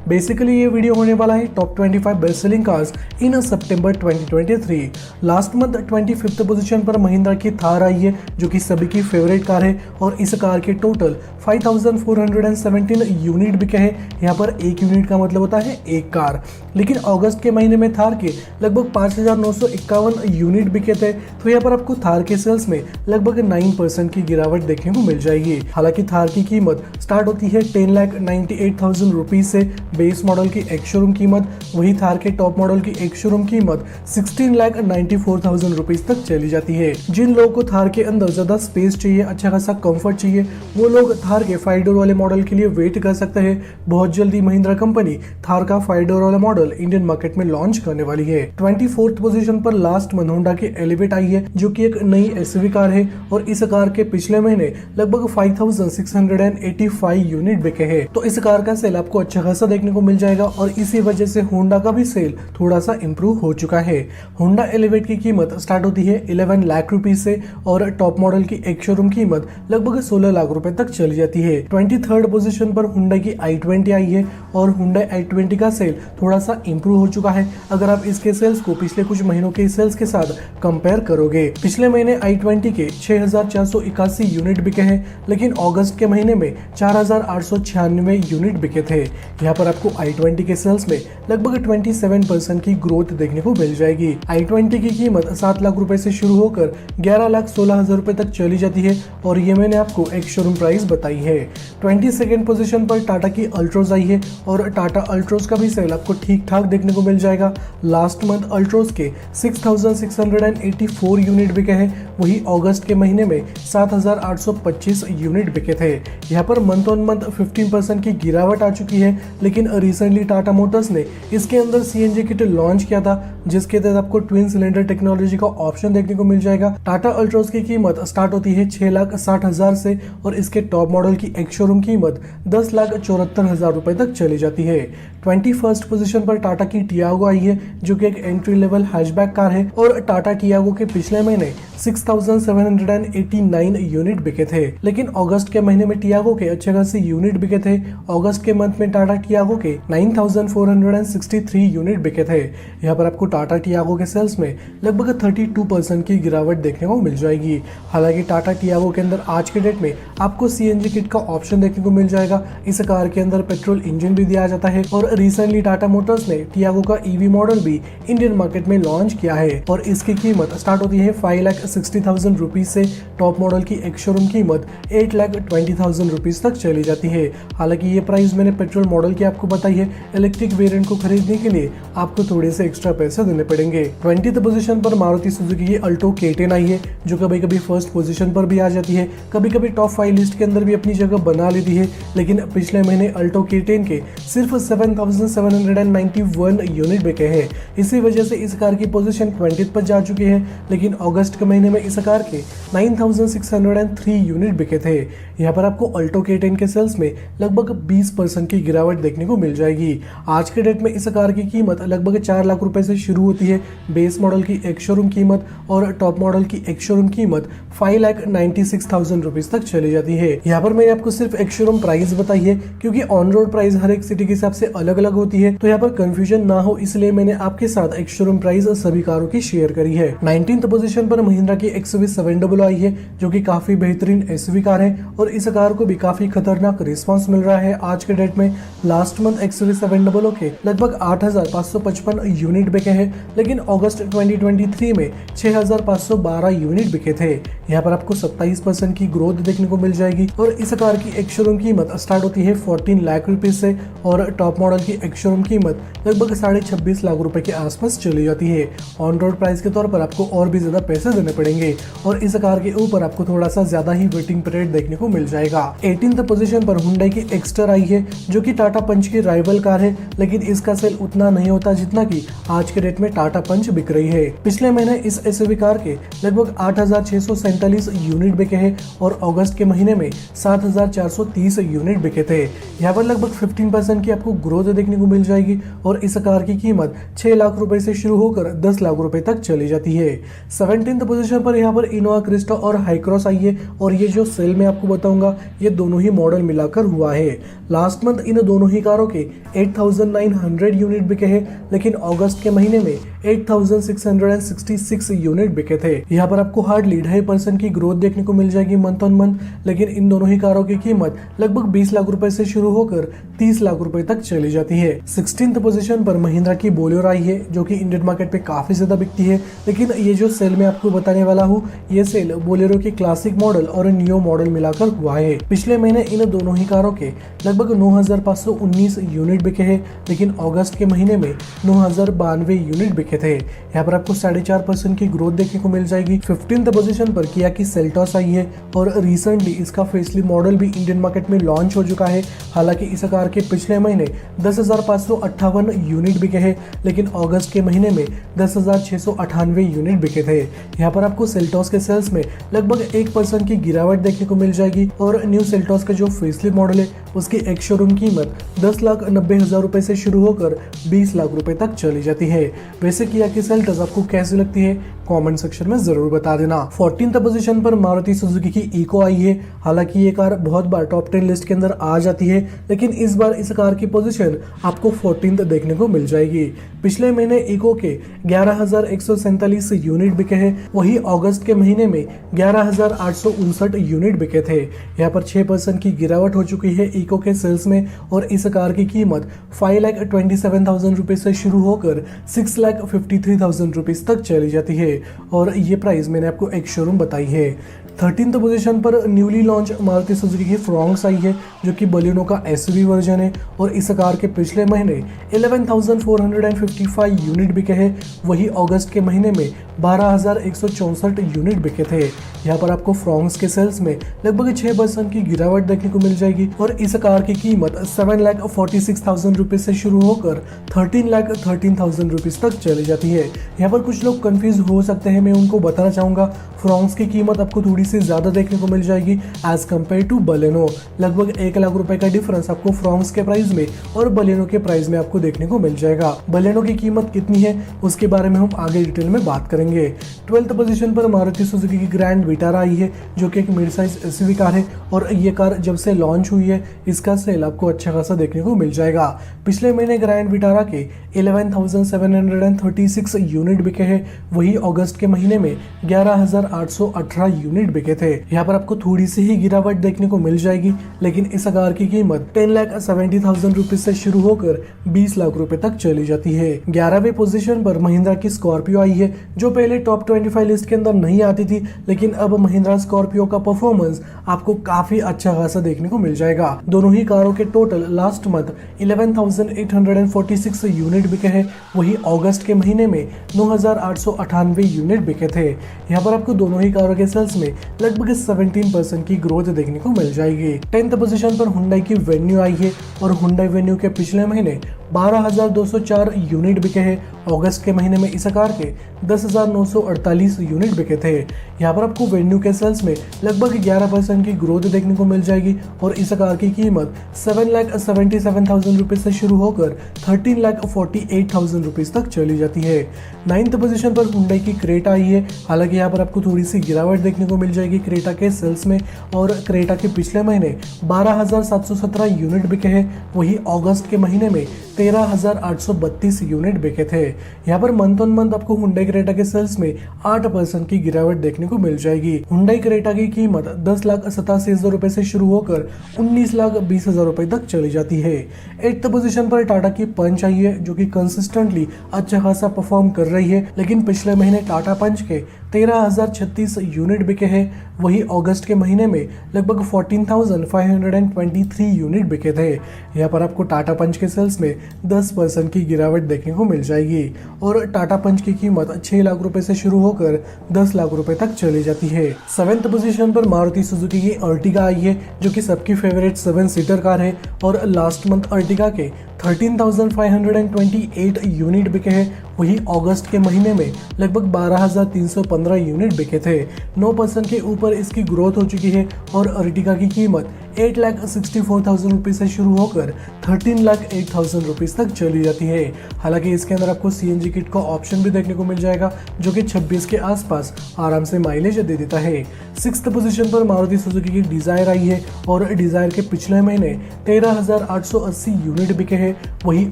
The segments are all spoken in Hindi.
बेसिकली ये वीडियो होने वाला है टॉप 25 बेस्ट सेलिंग कार्स इन सितंबर 2023। लास्ट मंथ 25th पोजीशन पर महिंद्रा की थार आई है, जो कि सभी की फेवरेट कार है और इस कार के टोटल 5417 यूनिट बिके हैं। यहाँ पर एक यूनिट का मतलब होता है एक कार। लेकिन अगस्त के महीने में थार के लगभग 5951 यूनिट बिके थे, तो यहाँ पर आपको थार के सेल्स में लगभग 9% की गिरावट देखने को मिल जाएगी। हालांकि थार की कीमत स्टार्ट होती है 10,98,000 रुपीज से बेस मॉडल की एक शोरूम कीमत, वही थार के टॉप मॉडल की एक शोरूम कीमत 16,94,000 रुपीज तक चली जाती है। जिन लोगों को थार के अंदर ज्यादा स्पेस चाहिए, अच्छा खासा कंफर्ट चाहिए, वो लोग थार के 5 डोर वाले मॉडल के लिए वेट कर सकते हैं। बहुत जल्दी महिंद्रा कंपनी थार का 5 डोर वाला मॉडल इंडियन मार्केट में लॉन्च करने वाली है। 24th पोजीशन पर लास्ट मंथ होंडा की एलिवेट आई है, जो कि एक नई एसयूवी कार है और इस कार के पिछले महीने लगभग 5,685 यूनिट बिके हैं। तो इस कार का सेल आपको अच्छा खासा देखने को मिल जाएगा और इसी वजह से होंडा का भी सेल थोड़ा सा इंप्रूव हो चुका है। होंडा एलिवेट की कीमत स्टार्ट होती है 11 लाख रुपीज से और टॉप मॉडल की एक शोरूम कीमत लगभग 16 लाख रुपए तक चली जाती है। 23rd पोजीशन पर हुंडा की i20 आई है और हुंडा i20 का सेल थोड़ा सा इंप्रूव हो चुका है अगर आप इसके सेल्स को पिछले कुछ महीनों के सेल्स के साथ कंपेयर करोगे। पिछले महीने i20 के 6,481 यूनिट बिके हैं, लेकिन अगस्त के महीने में 4,896 यूनिट बिके थे। यहाँ पर आपको i20 के सेल्स में लगभग 27% की ग्रोथ देखने को मिल जाएगी। i20 की कीमत 7 लाख रुपए से शुरू होकर 11,16,000 रुपए तक चली जाती है और ये मैंने आपको एक शोरूम प्राइस बताई है। 22nd पोजीशन पर टाटा की अल्ट्रोज आई है और टाटा अल्ट्रोज का भी सेल आपको ठीक ठाक देखने को मिल जाएगा। लास्ट मंथ अल्ट्रोज के 6,684 यूनिट बिके हैं, वही अगस्त के महीने में 7,825 यूनिट बिके थे। यहाँ पर मंथ ऑन मंथ 15% की गिरावट आ चुकी है, लेकिन रिसेंटली टाटा मोटर्स ने इसके अंदर सीएनजी किट लॉन्च किया था, जिसके तहत आपको ट्विन सिलेंडर टेक्नोलॉजी का ऑप्शन देखने को मिल जाएगा। टाटा अल्ट्रोज की कीमत स्टार्ट होती है 6,60,000 से और इसके टॉप मॉडल की एक शोरूम कीमत 10,74,000 रुपए तक चली जाती है। 21st पोजीशन पर टाटा की टियागो आई है, जो कि एक एंट्री लेवल हैचबैक कार है और टाटा टियागो के पिछले महीने 6,789 यूनिट बिके थे, लेकिन अगस्त के महीने में टियागो के अच्छे खासे यूनिट बिके थे। अगस्त के मंथ में टाटा टियागो के 9,463 यूनिट बिके थे। यहाँ पर आपको टाटा टियागो के सेल्स में लगभग 32% की गिरावट देखने को मिल जाएगी। हालांकि टाटा टियागो के अंदर आज के डेट में आपको सीएनजी किट का ऑप्शन देखने को मिल जाएगा। इस कार के अंदर पेट्रोल इंजन भी दिया जाता है और रिसेंटली टाटा मोटर्स ने टियागो का ईवी मॉडल भी इंडियन मार्केट में लॉन्च किया है और इसकी कीमत स्टार्ट होती है 5,60,000 रुपीज से। टॉप मॉडल की एक शोरूम कीमत 8,20,000 रुपीज तक चली जाती है। हालांकि ये प्राइस मैंने पेट्रोल मॉडल की आपको बताई है। इलेक्ट्रिक वेरिएंट को खरीदने के लिए आपको थोड़े से एक्स्ट्रा पैसे देने पड़ेंगे। 20th पोजीशन पर मारुति सुजुकी की अल्टो K10 आई है, जो कभी कभी फर्स्ट पोजीशन पर भी आ जाती है, कभी कभी टॉप 5 लिस्ट के अंदर भी अपनी जगह बना लेती है। लेकिन पिछले महीने अल्टो K10 के सिर्फ 7,791 यूनिट बिके हैं। इसी वजह से इस कार की पोजीशन 20th पर जा चुकी है, लेकिन अगस्त के महीने में इस कार के 9,603 यूनिट बिके थे। यहाँ पर आपको अल्टो K10 के सेल्स में लगभग 20% की गिरावट देखने को मिल जाएगी। आज के डेट में इस कार की कीमत लगभग 4 लाख रुपए से शुरू होती है। बेस मॉडल की एक शोरूम कीमत और टॉप मॉडल की एक शोरूम कीमत 5,96,000 रुपीज तक चली जाती है। यहाँ पर मैंने आपको सिर्फ एक शोरूम प्राइस बताई है, क्योंकि ऑन रोड प्राइस हर एक सिटी के हिसाब से अलग अलग होती है, तो यहाँ पर कंफ्यूजन ना हो इसलिए मैंने आपके साथ एक शोरूम प्राइस सभी कारों की शेयर करी है। 19th पोजीशन पर महिंद्रा की XUV700 आई है, जो कि काफी बेहतरीन एसयूवी कार है और इस कार को भी काफी खतरनाक रिस्पांस मिल रहा है आज के डेट में। लास्ट मंथ XUV700 के लगभग 8,555 यूनिट बिके हैं, लेकिन अगस्त 2023 में 6,512 यूनिट बिके थे। यहाँ पर आपको 27% की ग्रोथ देखने को मिल जाएगी और इस कार की एक शोरूम कीमत स्टार्ट होती है 14 लाख रुपीज से और टॉप मॉडल की एक शोरूम कीमत लगभग 26.5 लाख रुपए के आसपास चली जाती है। ऑन रोड प्राइस के तौर पर आपको और भी ज्यादा पैसे देने पड़ेंगे और इस कार के ऊपर आपको थोड़ा सा ज्यादा ही वेटिंग पीरियड देखने को मिल जाएगा। 18th पोजीशन पर हुंडई की एक्स्टर आई है, जो कि टाटा पंच की राइवल कार है, लेकिन इसका सेल उतना नहीं होता जितना कि आज के डेट में टाटा पंच बिक रही है। पिछले महीने इस एसयूवी कार के लगभग 8,647 यूनिट बिके हैं और अगस्त के महीने में 7,430 यूनिट बिके थे। यहाँ पर लगभग 15% की आपको ग्रोथ देखने को मिल जाएगी और इस कार की कीमत 6 लाख रुपए से शुरू होकर 10 लाख रुपए तक चली जाती है। 17th पोजीशन पर यहाँ पर इनोवा क्रिस्टा और हाईक्रॉस आई है और ये जो सेल में आपको बताऊंगा ये दोनों ही मॉडल मिलाकर हुआ है। लास्ट मंथ इन दोनों ही कार कारों के 8,900 यूनिट बिके हैं, लेकिन अगस्त के महीने में 8,666 यूनिट बिके थे। यहाँ पर आपको हार्डली 2.5% की ग्रोथ देखने को मिल जाएगी मंथ ऑन मंथ, लेकिन इन दोनों ही कारों की कीमत लगभग 20 लाख रुपए से शुरू होकर 30 लाख रुपए तक चली जाती है। 16th पोजीशन पर महिंद्रा की बोलेरो आई है, जो कि इंडियन मार्केट पे काफी ज्यादा बिकती है, लेकिन ये जो सेल मैं आपको बताने वाला हूँ, ये सेल बोलेरो के क्लासिक मॉडल और नियो मॉडल मिलाकर हुआ है। पिछले महीने इन दोनों ही कारों के लगभग 9,519 यूनिट बिके हैं, लेकिन अगस्त के महीने में 9,092 यूनिट बिके थे। यहाँ पर आपको 4.5% की ग्रोथ देखने को मिल जाएगी। 15th पोजीशन पर किया की सेल्टॉस आई है और रिसेंटली इसका फेसलिफ्ट मॉडल भी इंडियन मार्केट में लॉन्च हो चुका है। हालांकि इस कार के पिछले महीने 10,558 यूनिट बिके हैं, लेकिन अगस्त के महीने में 10,698 यूनिट बिके थे। यहाँ पर आपको सेल्टॉस के सेल्स में लगभग 1% की गिरावट देखने को मिल जाएगी और न्यू सेल्टॉस का जो फेसलिफ्ट मॉडल है उसकी एक शोरूम कीमत 10,90,000 रुपए से शुरू होकर 20 लाख रुपए तक चली जाती है। वैसे किया की सेल्टॉस आपको कैसी लगती है कमेंट सेक्शन में जरूर बता देना। 14th पोजीशन पर मारुति सुजुकी की इको आई है। हालांकि ये कार बहुत बार टॉप 10 लिस्ट के अंदर आ जाती है, लेकिन इस बार इस कार की पोजीशन आपको 14th देखने को मिल जाएगी। पिछले महीने इको के 11,147 यूनिट बिके हैं, वही अगस्त के महीने में 11,859 यूनिट बिके थे। यहाँ पर 6% की गिरावट हो चुकी है इको के सेल्स में और इस कार की कीमत 5,27,000 रुपए से शुरू होकर 6,53,000 रुपीज तक चली जाती है और ये प्राइस मैंने आपको एक शोरूम बताई है। 13th पोजीशन पर न्यूली लॉन्च मारुति सुजुकी की फ्रॉन्क्स आई है, जो कि बलिनो का एसयूवी वर्जन है और इस कार के पिछले महीने 11,455 यूनिट बिके हैं, वही अगस्त के महीने में 12,164 यूनिट बिके थे। यहाँ पर आपको फ्रॉन्क्स के सेल्स में लगभग 6% की गिरावट देखने को मिल जाएगी और इस कार की कीमत 7,46,000 रुपीज से शुरू होकर 13,13,000 रुपीज तक चली जाती है। यहाँ पर कुछ लोग कंफ्यूज हो सकते हैं, मैं उनको बताना चाहूंगा फ्रॉन्क्स की कीमत आपको थोड़ी सी ज्यादा देखने को मिल जाएगी एज कम्पेयर टू बलेनो। लगभग 1 लाख रुपए का डिफरेंस आपको फ्रॉन्क्स के प्राइस में और बलेनो के प्राइस में आपको देखने को मिल जाएगा। बलेनो की कीमत कितनी है उसके बारे में हम आगे डिटेल में बात करेंगे। 12th पोजीशन पर मारुति सुजुकी की ग्रैंड विटारा आई है, जो कि एक मिड साइज एसयूवी कार है और ये कार जब से लॉन्च हुई है इसका सेल आपको अच्छा खासा देखने को मिल जाएगा। पिछले महीने ग्रैंड विटारा के 11,736 यूनिट बिके हैं, वही अगस्त के महीने में 11,818 यूनिट बिके थे। यहाँ पर आपको थोड़ी सी ही गिरावट देखने को मिल जाएगी, लेकिन इस कार की कीमत 10,70,000 रुपीज से शुरू होकर 20 लाख रुपए तक चली जाती है। 11वें पोजीशन पर महिंद्रा की स्कॉर्पियो आई है, जो पहले टॉप 25 लिस्ट के अंदर नहीं आती थी, लेकिन अब महिंद्रा स्कॉर्पियो का परफॉर्मेंस आपको काफी अच्छा खासा देखने को मिल जाएगा। दोनों ही कारों के टोटल लास्ट मंथ 11,846 यूनिट बिके हैं, वही अगस्त के महीने में 9,898 यूनिट बिके थे। यहाँ पर आपको दोनों ही कारों के सेल्स में लगभग 17% की ग्रोथ देखने को मिल जाएगी। 10th पोजीशन पर हुंडई की वेन्यू आई है और हुंडई वेन्यू के पिछले महीने 12,204 यूनिट बिके हैं, अगस्त के महीने में इस कार के 10,948 यूनिट बिके थे। यहाँ पर आपको वेन्यू के सेल्स में लगभग 11% की ग्रोथ देखने को मिल जाएगी और इस कार की कीमत 7,77,000 रुपीज से शुरू होकर 13,48,000 रुपीज तक चली जाती है। 9th पोजीशन पर हुंडई की क्रेटा आई है। हालांकि यहाँ पर आपको थोड़ी सी गिरावट देखने को मिल जाएगी क्रेटा के सेल्स में और क्रेटा के पिछले महीने 12,717 यूनिट बिके हैं, वही अगस्त के महीने में 13,832 यूनिट बिके थे। यहाँ पर मंथ ऑन मंथ आपको हुंडई क्रेटा के सेल्स में 8% की गिरावट देखने को मिल जाएगी। हुंडई क्रेटा की कीमत 10,87,000 रुपए से शुरू होकर 19,20,000 रुपए तक चली जाती है। 8th पोजीशन पर टाटा की पंच आई है, जो कि कंसिस्टेंटली अच्छा खासा परफॉर्म कर रही है, लेकिन पिछले महीने टाटा पंच के 13,036 यूनिट बिके हैं, वही अगस्त के महीने में लगभग 14,523 यूनिट बिके थे। यहाँ पर आपको टाटा पंच के सेल्स में 10% की गिरावट देखने को मिल जाएगी और टाटा पंच की कीमत 6 लाख रुपए से शुरू होकर 10 लाख रुपए तक चली जाती है। 7th पोजीशन पर मारुति सुजुकी की अर्टिगा आई है, जो कि सबकी फेवरेट 7 सीटर कार है और लास्ट मंथ अर्टिगा के 13,528 यूनिट बिके हैं, वहीं अगस्त के महीने में लगभग 12,315 यूनिट बिके थे। 9% के ऊपर इसकी ग्रोथ हो चुकी है और अर्टिगा की कीमत 8,64,000 रुपीज से शुरू होकर 13,08,000 रुपीज तक चली जाती है। हालांकि इसके अंदर आपको सीएनजी किट का ऑप्शन भी देखने को मिल जाएगा, जो कि 26 के आसपास आराम से माइलेज दे देता है। 6th पोजीशन पर मारुति सुजुकी की डिजायर आई है और डिजायर के पिछले महीने 13,880 यूनिट बिके हैं। वहीं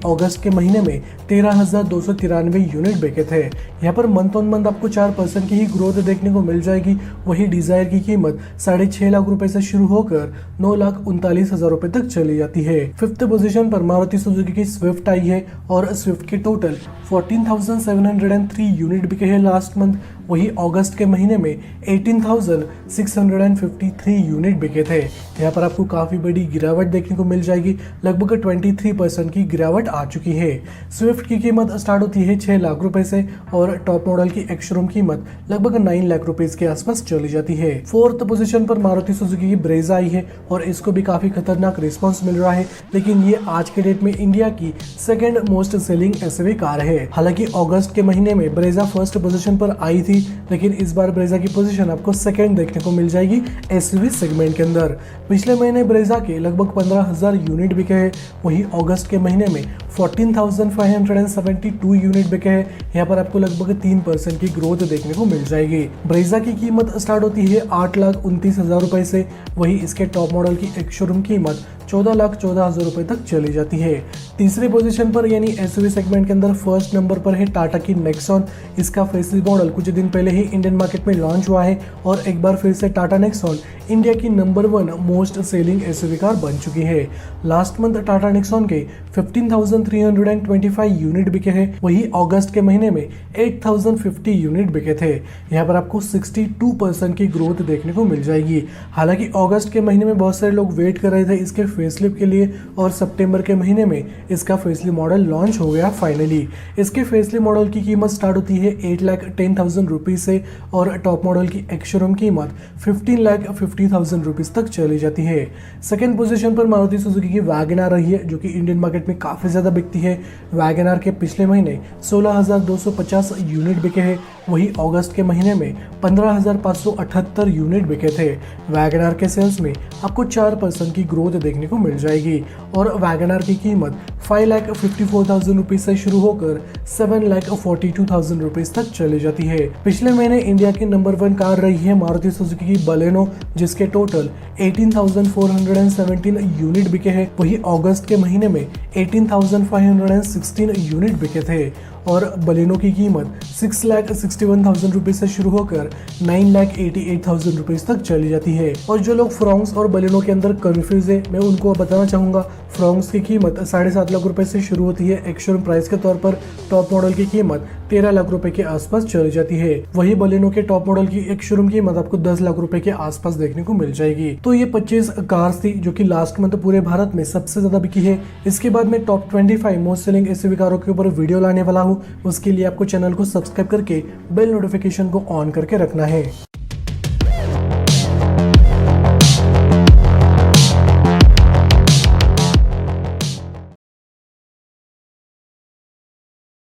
अगस्त के महीने में 13,293 यूनिट बिके थे। यहाँ पर मंथ ऑन मंथ आपको 4% की ही ग्रोथ देखने को मिल जाएगी। वहीं डिजायर की कीमत 6.5 लाख रुपए से शुरू होकर 9,39,000 रुपए तक चली जाती है। 5th पोजीशन पर मारुति सुजुकी की स्विफ्ट आई है और स्विफ्ट के टोटल 14,703 यूनिट बिके हैं लास्ट मंथ। वही अगस्त के महीने में 18,653 यूनिट बिके थे। यहाँ पर आपको काफी बड़ी गिरावट देखने को मिल जाएगी, लगभग 23% की गिरावट आ चुकी है। स्विफ्ट की कीमत स्टार्ट होती है 6 लाख रुपए से और टॉप मॉडल की एक्स-शोरूम कीमत लगभग 9 लाख रुपए के आसपास चली जाती है। 4th पोजीशन पर मारुति सुजुकी की ब्रेजा आई है और इसको भी काफी खतरनाक रिस्पॉन्स मिल रहा है, लेकिन ये आज के डेट में इंडिया की 2nd most selling SUV car है। हालांकि अगस्त के महीने में ब्रेजा 1st पोजीशन पर आई थी, लेकिन इस बार ब्रेजा की पोजीशन आपको 2nd देखने को मिल जाएगी एसयूवी सेगमेंट के अंदर। पिछले महीने ब्रेजा के लगभग 15,000 यूनिट बिके हैं। वहीं अगस्त के महीने में 14,572 यूनिट बिके हैं। यहाँ पर आपको लगभग 3% की ग्रोथ देखने को मिल जाएगी। ब्रेजा की कीमत स्टार्ट होती है 8,29,000 रुपए से। वहीं इसके टॉप मॉडल की एक्स-शोरूम कीमत 14,14,000 रुपए तक चली जाती है। तीसरे पोजीशन पर यानी एसयूवी सेगमेंट के अंदर 1st नंबर पर है टाटा की नेक्सॉन। इसका फेसलिफ्ट मॉडल कुछ दिन पहले ही इंडियन मार्केट में लॉन्च हुआ है और एक बार फिर से टाटा नेक्सॉन इंडिया की number 1 most selling SUV car बन चुकी है। लास्ट मंथ टाटा नेक्सॉन के 15,325 यूनिट बिके हैं। वही अगस्त के महीने में 8,050 यूनिट बिके थे। यहाँ पर आपको 62% की ग्रोथ देखने को मिल जाएगी। हालांकि अगस्त के महीने में बहुत सारे लोग वेट कर रहे थे इसके फेसलिफ्ट के लिए और सितंबर के महीने में इसका फेसलिफ्ट मॉडल लॉन्च हो गया फाइनली। इसके फेसलिफ्ट मॉडल की कीमत स्टार्ट होती है 8,10,000 रुपीज से और टॉप मॉडल की एक्स-शोरूम कीमत 15,50,000 रुपीज तक चली जाती है। 2nd पोजीशन पर मारुति सुजुकी की वैगनआर रही है, जो कि इंडियन मार्केट में काफी ज्यादा बिकती है। वैगनआर के पिछले महीने 16,250 यूनिट बिके हैं। वही अगस्त के महीने में 15,578 यूनिट बिके थे। वैगनआर के सेल्स में आपको 4% की ग्रोथ देखने को मिल जाएगी और वैगनआर की कीमत 5,54,000 रुपीज से शुरू होकर 7,42,000 रुपीज तक चली जाती है। पिछले महीने इंडिया की नंबर 1 कार रही है मारुति सुजुकी की बलेनो, जिसके टोटल 18,417 यूनिट बिके हैं। वही अगस्त के महीने में 18,516 यूनिट बिके थे और बलेनो की कीमत 6,61,000 रुपीज से शुरू होकर 9,88,000 रुपीज तक चली जाती है। और जो लोग फ्रोंक्स और बलेनो के अंदर कंफ्यूज है, मैं उनको बताना चाहूंगा फ्रोंक्स की कीमत 7.5 लाख रुपए से शुरू होती है एक्स-शोरूम प्राइस के तौर पर। टॉप मॉडल की कीमत 13 लाख रुपए के आसपास चली जाती है। वही बलेनो के टॉप मॉडल की एक्स-शोरूम कीमत आपको 10 लाख रुपए के आसपास देखने को मिल जाएगी। तो ये 25 कार्स थी जो कि लास्ट मंथ पूरे भारत में सबसे ज्यादा बिकी है। इसके बाद मैं टॉप 25 मोस्ट सेलिंग एसयूवी कारों के ऊपर वीडियो लाने वाला हूँ। उसके लिए आपको चैनल को सब्सक्राइब करके बेल नोटिफिकेशन को ऑन करके रखना है।